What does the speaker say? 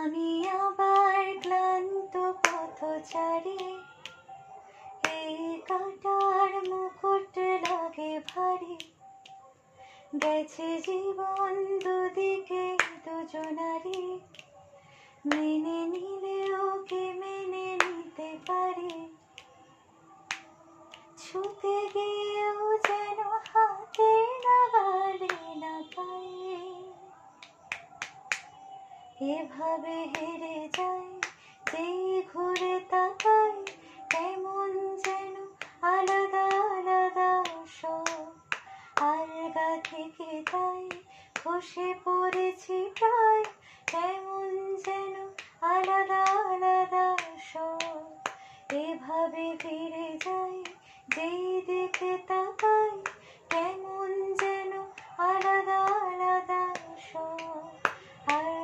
আমি আবার ক্লান্ত পথচারী, এই কাটার মুকুট লাগে ভারী। গেছে জীবন দুদিকে দুজনারই, মেনে নিলেও কি মেনে নিতে পারি? ছুতে গিয়েও যেন হাতের নাগালে না পাই, এভাবে হেরে যাই যেই ঘুরে তাকাই, কেমন যেন আলাদা আলাদা সব। আলগা থেকে তাই খসে পড়েছি প্রায়।